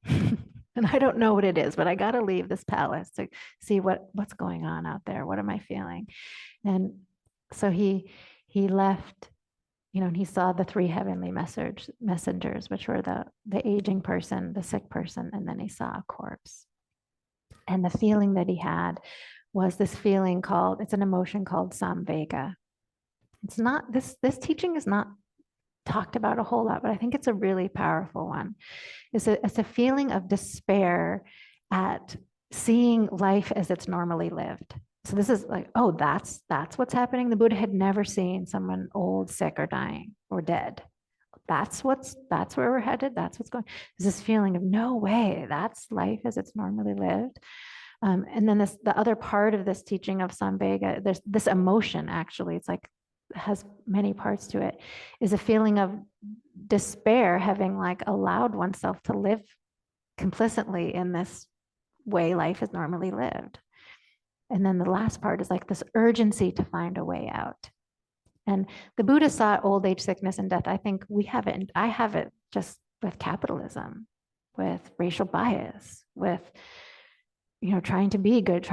and I don't know what it is, but I got to leave this palace to see what's going on out there. What am I feeling? And so he left, and he saw the three heavenly messengers, which were the aging person, the sick person, and then he saw a corpse. And the feeling that he had was this feeling it's an emotion called samvega. It's not, this teaching is not talked about a whole lot, but I think it's a really powerful one. It's a feeling of despair at seeing life as it's normally lived. So this is like, oh, that's what's happening. The Buddha had never seen someone old, sick, or dying, or dead. That's where we're headed. That's what's going. There's this feeling of no way. That's life as it's normally lived. And then the other part of this teaching of Samvega, there's this emotion, actually, it's like, has many parts to it, is a feeling of despair, having like allowed oneself to live complicitly in this way life is normally lived. And then the last part is like this urgency to find a way out. And the Buddha saw old age, sickness, and death. I think I have it just with capitalism, with racial bias, with trying to be good,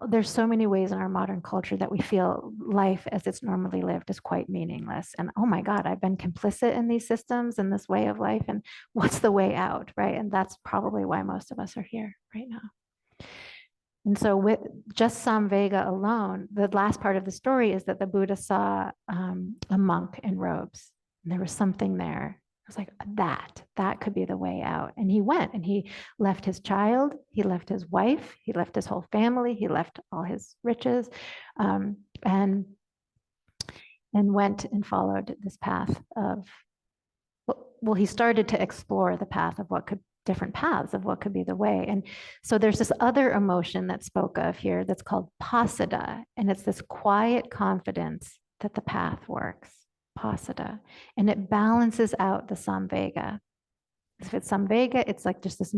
there's so many ways in our modern culture that we feel life as it's normally lived is quite meaningless. And oh my God, I've been complicit in these systems and this way of life. And what's the way out, right? And that's probably why most of us are here right now. And so with just Samvega alone, the last part of the story is that the Buddha saw a monk in robes. And there was something there. I was like, that could be the way out. And he went and he left his child, he left his wife, he left his whole family, he left all his riches, and went and followed this path of, well, he started to explore the path of what could different paths of what could be the way. And so there's this other emotion that's spoke of here that's called pasada, and it's this quiet confidence that the path works, pasada, and it balances out the samvega. If it's samvega, it's like just this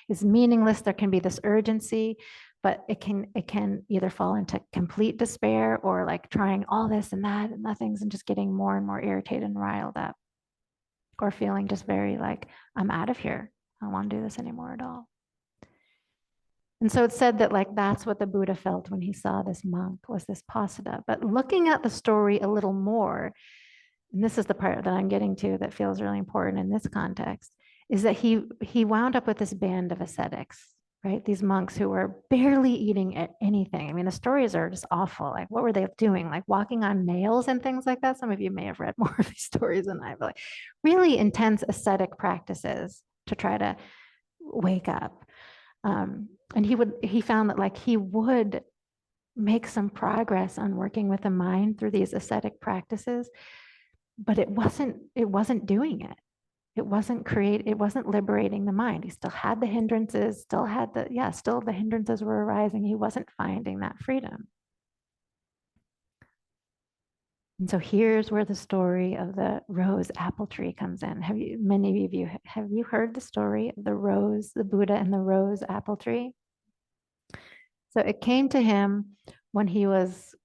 is meaningless. There can be this urgency, but it can either fall into complete despair or like trying all this and that and nothings and just getting more and more irritated and riled up, or feeling just very like, I'm out of here. I don't want to do this anymore at all. And so it's said that like that's what the Buddha felt when he saw this monk, was this pasada. But looking at the story a little more, and this is the part that I'm getting to that feels really important in this context, is that he wound up with this band of ascetics, right? These monks who were barely eating anything. I mean, the stories are just awful. Like, what were they doing? Like walking on nails and things like that. Some of you may have read more of these stories than I, but like really intense ascetic practices to try to wake up. And he found that like he would make some progress on working with the mind through these ascetic practices, but it wasn't doing it. It wasn't liberating the mind. He still had the hindrances, still the hindrances were arising. He wasn't finding that freedom. And so here's where the story of the rose apple tree comes in. Many of you, have you heard the story of the Buddha and the rose apple tree? So it came to him when he was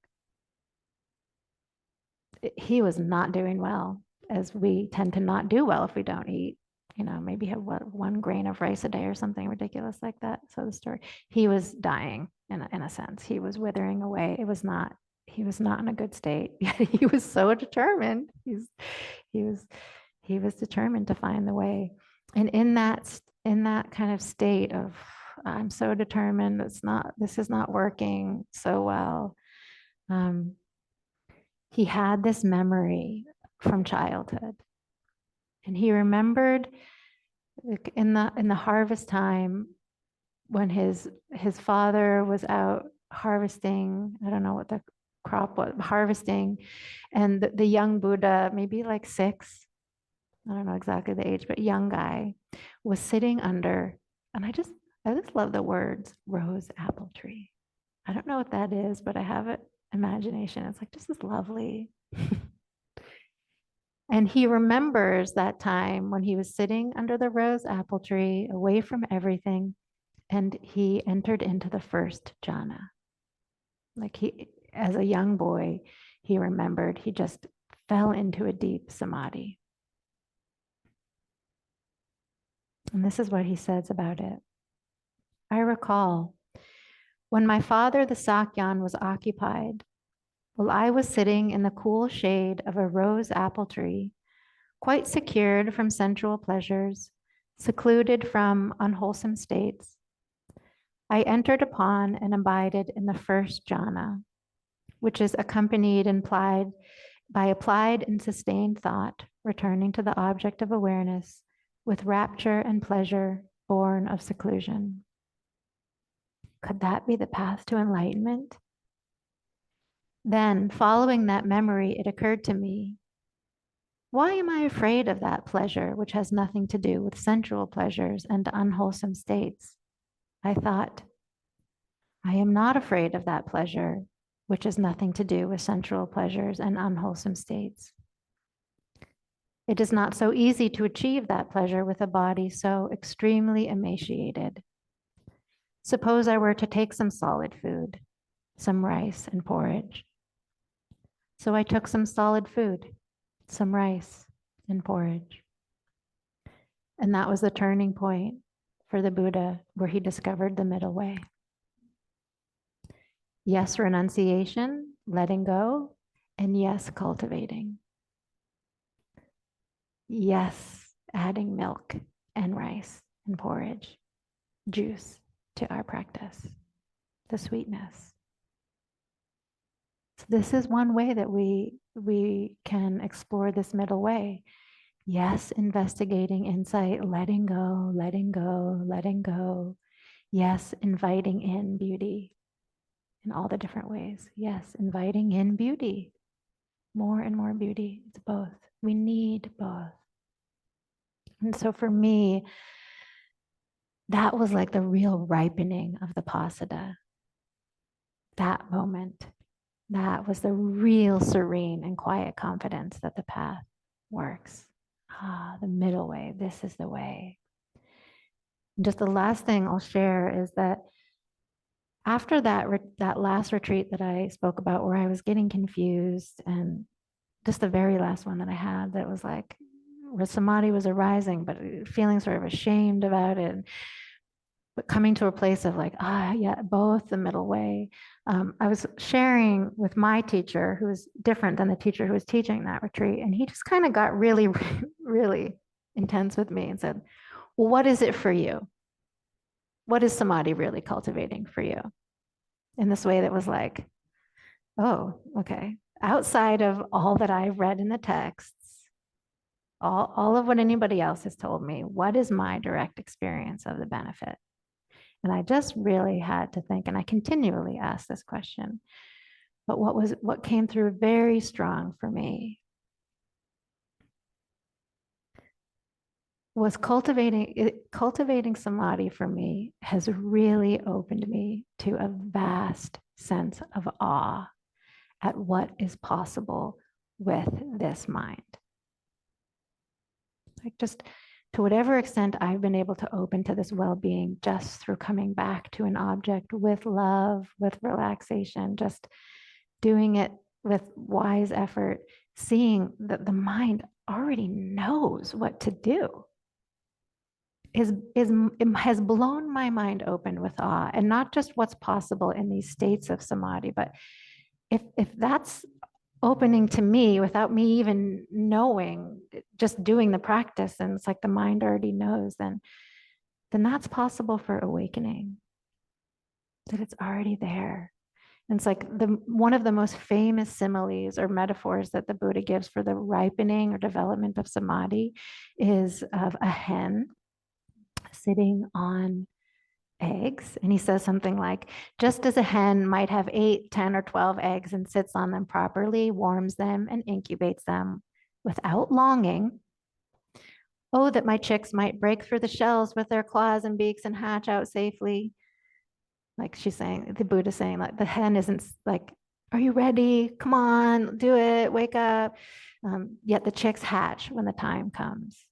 not doing well, as we tend to not do well if we don't eat, maybe have one grain of rice a day or something ridiculous like that. So the story, he was dying in a sense. He was withering away. He was not in a good state. Yet he was so determined. He was determined to find the way. And in that kind of state of, I'm so determined, this is not working so well. He had this memory from childhood, and he remembered in the harvest time when his father was out harvesting. I don't know what the crop was, harvesting, and the young Buddha, maybe like 6, I don't know exactly the age, but young guy, was sitting under, and I just love the words rose apple tree. I don't know what that is, but I have it imagination. It's like, this is lovely. And he remembers that time when he was sitting under the rose apple tree, away from everything, and he entered into the first jhana. Like as a young boy, he remembered he just fell into a deep samadhi. And this is what he says about it. I recall when my father, the Sakyan, was occupied, while I was sitting in the cool shade of a rose apple tree, quite secured from sensual pleasures, secluded from unwholesome states, I entered upon and abided in the first jhana, which is accompanied and by applied and sustained thought, returning to the object of awareness with rapture and pleasure born of seclusion. Could that be the path to enlightenment? Then, following that memory, it occurred to me, why am I afraid of that pleasure which has nothing to do with sensual pleasures and unwholesome states? I thought, I am not afraid of that pleasure which has nothing to do with sensual pleasures and unwholesome states. It is not so easy to achieve that pleasure with a body so extremely emaciated. Suppose I were to take some solid food, some rice and porridge. So I took some solid food, some rice and porridge. And that was the turning point for the Buddha, where he discovered the middle way. Yes, renunciation, letting go, and yes, cultivating. Yes, adding milk and rice and porridge, juice to our practice, the sweetness. So this is one way that we can explore this middle way. Yes, investigating insight, letting go, letting go, letting go. Yes, inviting in beauty in all the different ways. Yes, inviting in beauty, more and more beauty. It's both. We need both. And so for me, That was like the real ripening of the pasada. That moment, that was the real serene and quiet confidence that the path works. Ah, the middle way. This is the way. Just the last thing I'll share is that after that last retreat that I spoke about, where I was getting confused, and just the very last one that I had, that was like where samadhi was arising, but feeling sort of ashamed about it, but coming to a place of like, yeah, both the middle way. I was sharing with my teacher, who was different than the teacher who was teaching that retreat, and he just kind of got really, really intense with me and said, well, what is it for you? What is samadhi really cultivating for you? In this way that was like, oh, okay. Outside of all that I've read in the texts, all of what anybody else has told me, what is my direct experience of the benefit? And I just really had to think, and I continually ask this question, but what came through very strong for me was cultivating samadhi for me has really opened me to a vast sense of awe at what is possible with this mind. Like, just to whatever extent I've been able to open to this well-being just through coming back to an object with love, with relaxation, just doing it with wise effort, seeing that the mind already knows what to do, has blown my mind open with awe. And not just what's possible in these states of samadhi, but if that's opening to me without me even knowing, just doing the practice, and it's like the mind already knows, then that's possible for awakening, that it's already there. And it's like one of the most famous similes or metaphors that the Buddha gives for the ripening or development of samadhi is of a hen sitting on eggs. And he says something like, just as a hen might have 8, 10, or 12 eggs and sits on them properly, warms them, and incubates them without longing. Oh, that my chicks might break through the shells with their claws and beaks and hatch out safely. Like she's saying, the Buddha saying, like, the hen isn't like, are you ready? Come on, do it, wake up. Yet the chicks hatch when the time comes.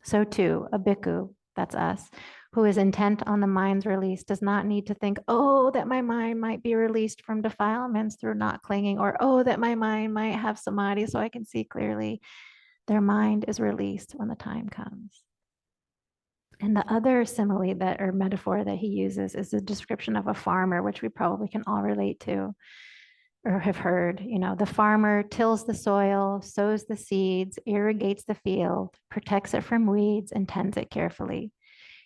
So too, a bhikkhu, that's us, who is intent on the mind's release, does not need to think, oh, that my mind might be released from defilements through not clinging, or oh, that my mind might have samadhi so I can see clearly. Their mind is released when the time comes. And the other simile that, or metaphor, that he uses is a description of a farmer, which we probably can all relate to or have heard. You know, the farmer tills the soil, sows the seeds, irrigates the field, protects it from weeds, and tends it carefully.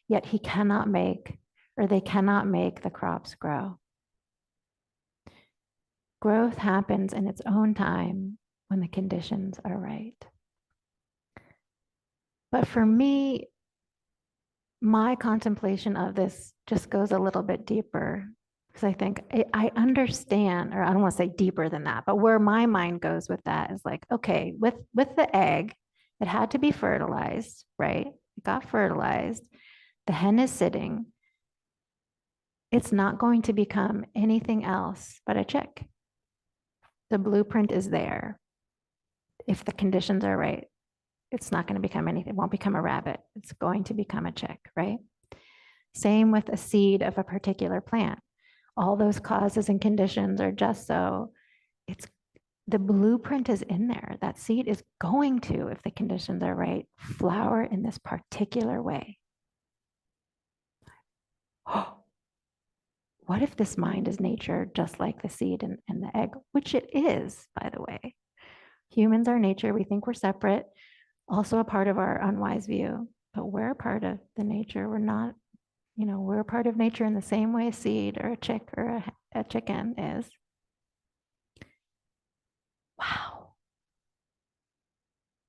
Yet he cannot make, or they cannot make, the crops grow. Growth happens in its own time when the conditions are right. But for me, my contemplation of this just goes a little bit deeper, because I think I understand, or I don't want to say deeper than that, but where my mind goes with that is like, okay, with the egg, it had to be fertilized, right? It got fertilized. The hen is sitting. It's not going to become anything else but a chick. The blueprint is there. If the conditions are right, it's not going to become anything. It won't become a rabbit. It's going to become a chick, right? Same with a seed of a particular plant. All those causes and conditions are just so. It's the blueprint is in there. That seed is going to, if the conditions are right, flower in this particular way. Oh, what if this mind is nature just like the seed and the egg, which it is, by the way. Humans are nature. We think we're separate, also a part of our unwise view, but we're a part of the nature. We're not, we're a part of nature in the same way a seed or a chick or a chicken is. Wow.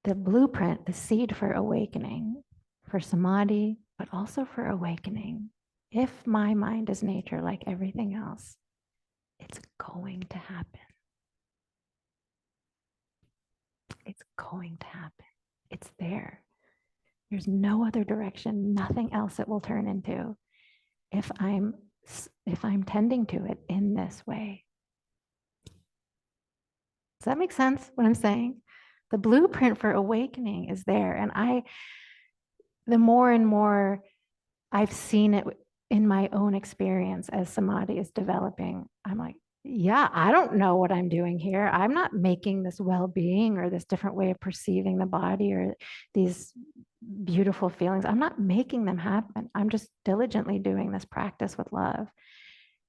The blueprint, the seed for awakening, for samadhi, but also for awakening. If my mind is nature like everything else, it's going to happen. It's going to happen. It's there. There's no other direction, nothing else it will turn into if I'm tending to it in this way. Does that make sense what I'm saying? The blueprint for awakening is there. And the more and more I've seen it in my own experience as samadhi is developing, I'm like, yeah, I don't know what I'm doing here. I'm not making this well-being or this different way of perceiving the body or these beautiful feelings. I'm not making them happen. I'm just diligently doing this practice with love.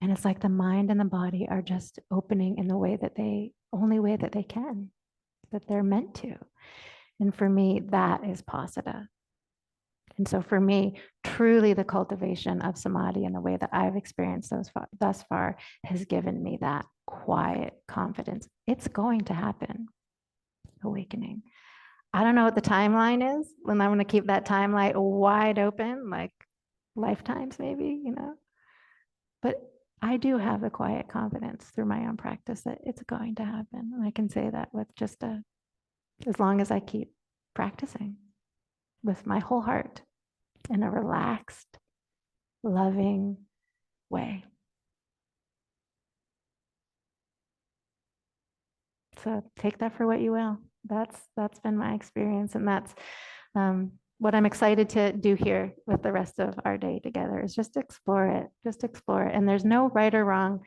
And it's like the mind and the body are just opening in the only way that they can, that they're meant to. And for me, that is pasada. And so for me, truly the cultivation of samadhi in the way that I've experienced thus far has given me that quiet confidence. It's going to happen, awakening. I don't know what the timeline is, and I'm going to keep that timeline wide open, like lifetimes maybe, But I do have the quiet confidence through my own practice that it's going to happen. And I can say that with just as long as I keep practicing with my whole heart in a relaxed, loving way. So take that for what you will. That's been my experience, and that's what I'm excited to do here with the rest of our day together is just explore it, And there's no right or wrong.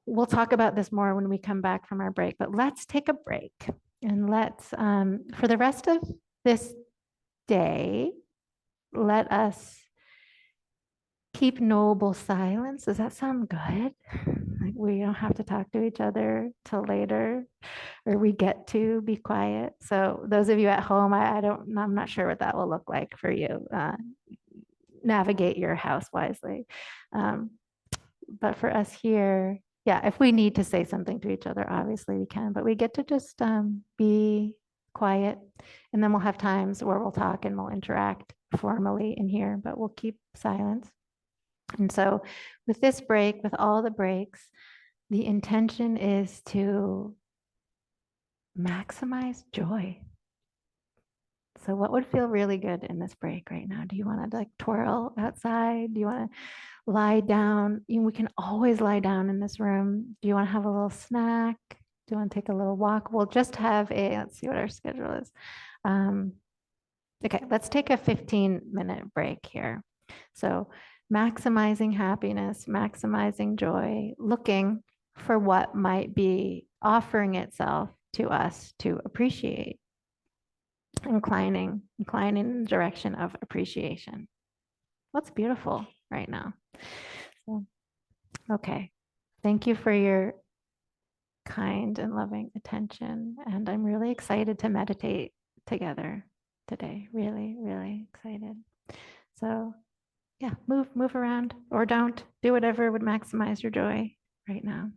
We'll talk about this more when we come back from our break, but let's take a break and let's, for the rest of this day, let us keep knowable silence. Does that sound good? Like we don't have to talk to each other till later, or we get to be quiet. So those of you at home, I'm not sure what that will look like for you. Navigate your house wisely. But for us here, yeah, if we need to say something to each other, obviously we can, but we get to just be quiet, and then we'll have times where we'll talk and we'll interact formally in here, but we'll keep silence. And so with this break, with all the breaks, the intention is to maximize joy. So what would feel really good in this break right now? Do you want to like twirl outside? Do you want to lie down? We can always lie down in this room. Do you want to have a little snack? Do you want to take a little walk? We'll just have let's see what our schedule is. Okay, let's take a 15-minute break here. So maximizing happiness, maximizing joy, looking for what might be offering itself to us to appreciate, inclining in the direction of appreciation. What's beautiful right now? So, okay, thank you for your kind and loving attention, and I'm really excited to meditate together today. Really, really excited. So yeah, move around, or don't. Do whatever would maximize your joy right now.